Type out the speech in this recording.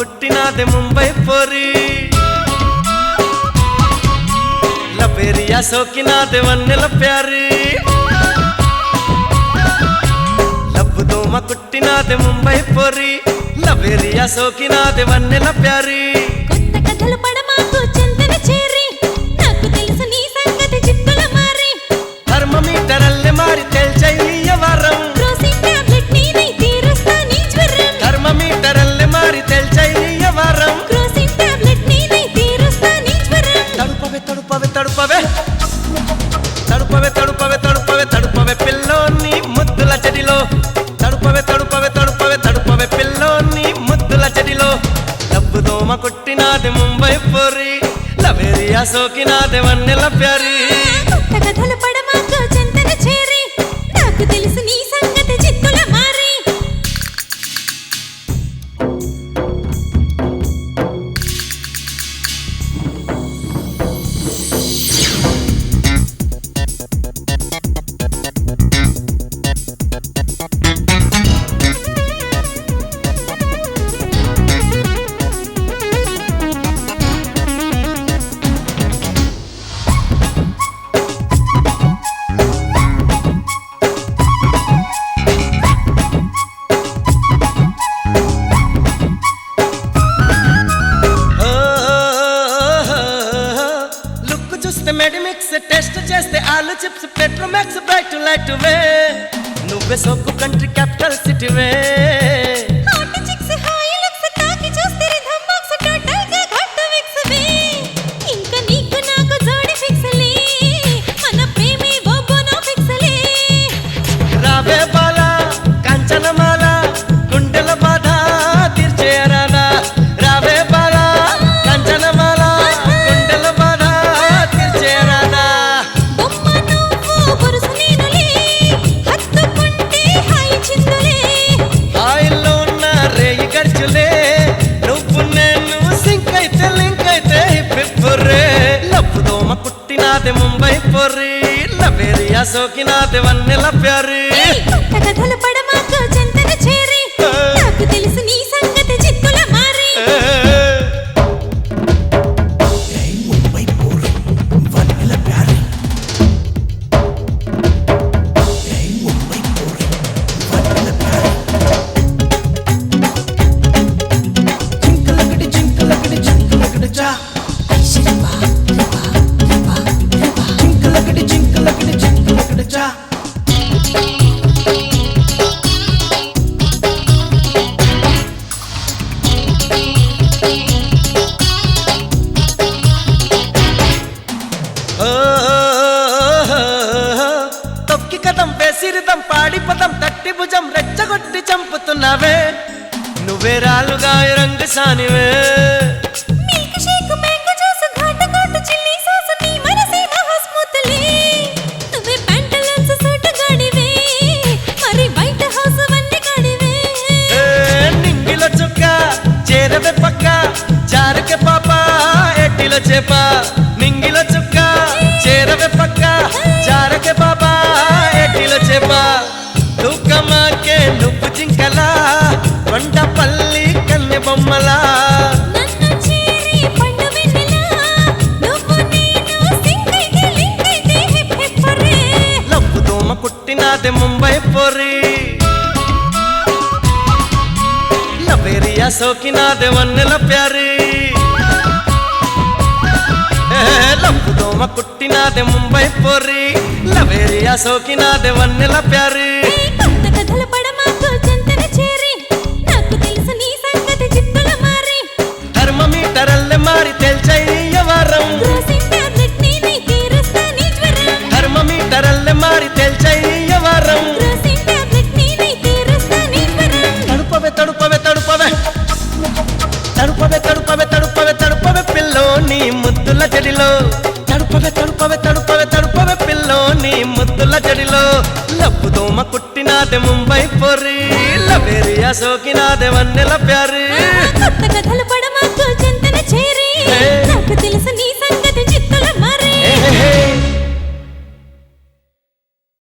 కుట్టినాదే ముంబై పోరి లబేరియా సోకినాదే వన్నెల ప్యారి లబ్బు దోమ కుట్టినాదే ముంబై పోరి లబేరియా సోకినాదే వన్నెల ప్యారి కొత్త కథలు పడమాకు చెంతన చేరి నాకు తెలుసు నీ సంగతి చిత్తుల మారి థర్మోమీటర్ అల్లె మారి తెల్చయ్య వరం క్రోసిన్ టాబ్లెట్ నీదై తీరుస్తా నీ జ్వరం థర్మోమీటర్ అల్లె మారి తెల్చయ్య వరం క్రోసిన్ టాబ్లెట్ నీదై తీరుస్తా నీ జ్వరం తడుపవే తడుపవే తడుపవే తడుపవే తడుపవే తడుపవే తడుపవే పిల్లోని ముద్దుల చెడిలో తడుపవే తడుపవే తడుపవే తడుపవే పిల్లోని ముద్దుల చెడిలో డబ్బు దోమ కొట్టినాది ముంబై పోరి లవేరియా సోకినాది వన్నెల ప్యారి కొత్త కథలు పడమాకు చెంతన చేరి నాకు తెలుసు నీ సంగతి చిత్తుల మారి లుక్ చూస్తే మెడిమిక్స్ టెస్ట్ చేస్తే ఆలు chips Petromax bright light way నువ్వే సోకు కంట్రీ క్యాపిటల్ సిటీవే హాట్ చిక్స్ హాయిలక్స్ తాకి చూస్తే రిథమ్ బాక్స్ టోటల్ గా ఘాట్ ఫిక్స్ వే ఇంకా నీకు నాకు జోడి ఫిక్స్ లే మన ప్రేమే బోబోనో ఫిక్స్ లే రావే బాల కాంచనమాల గుండెల బాధ తీర్చేరానా రావే బాల కాంచనమాల గుండెల బాధ తీర్చేరానా బొమ్మ నువ్వు బురుసు నేనులే హత్తుకుంటే హాయి చిందులే ఆయిల్లో ఉన్న రేయి గర్జులే నువ్వు నేను సింక్ అయితే లింక్ అయితే పిప్పురే లబ్బు దోమ కుట్టినాది ముంబై పొర్రి లబేరియా సోకినాది వన్నెల ప్యారి కొత్త కథలు పడమాకు చెంతన చేరి నాకు తెలుసు నీ సంగతి చిత్తుల మారి ముంబై పోరి వన్నెల ప్యారి ముంబై పోరి వన్నెల ప్యారి జింకలకడి జింకలకడి జింకలకడి చా ఐశ్వర్యమా రబా రబా రబా జింకలకడి జింకలకడి జింకలకడి చా తొక్కి కదం వేసిరిదం పాడి పదం తట్టి భుజం రెచ్చగొట్టి చంపుతున్నావే నువ్వే రాలుగా రంగు సానివే మిల్క్ షేక్ మ్యాంగో జ్యూస్ ఘాట్ ఘాట్ చిల్లీ సాస్ నీ మనసే మహా స్మూత్లీ నువ్వే ప్యాంటలన్స్ సూట్ గాడివే మరి వైట్ హౌస్ వన్నీ గాడివే నింగిలో చుక్క చేరవే పక్క జారకే పాప ఎట్టిలో చేప నింగిలో చుక్క చేరవే పక్క జారకే పాప ఎట్టిలో చేప దుఃఖమాకే నువ్వు జింకలా కొండపల్లి కన్నె బొమ్మలా నన్ను చేరి పండు వెన్నెలా నువ్వు నేను సింక్ అయితే లింక్ అయితే హిప్ హిప్ రే లబ్బు దోమ కుట్టినాది ముంబై పొరి లబేరియా సోకినాది వన్నెల ప్యారి లబ్బు దోమ కుట్టినాది ముంబై పొరి లబేరియా సోకినాది వన్నెల ప్యారి కొత్త కథలు పడమాకు చెంతన చేరి నాకు తెలుసు నీ సంగతి చిత్తుల మారి థర్మోమీటర్ అల్లె మారి తెల్చయ్య వరం క్రోసిన్ టాబ్లెట్ నీదై తీరుస్తా నీ జ్వరం థర్మోమీటర్ అల్లె మారి తెల్చయ్య వరం క్రోసిన్ టాబ్లెట్ నీదై తీరుస్తా నీ జ్వరం తడుపవే తడుపవే తడుపవే తడుపవే తడుపవే తడుపవే తడుపవే పిల్లోని ముద్దుల చెడిలో తడుపవే తడుపవే తడుపవే తడుపవే పిల్లోని ముద్దుల చెడిలో లబ్బు దోమ కుట్టినాది ముంబై పొరి లబేరియా సోకినాది వన్నెల ప్యారి కొత్త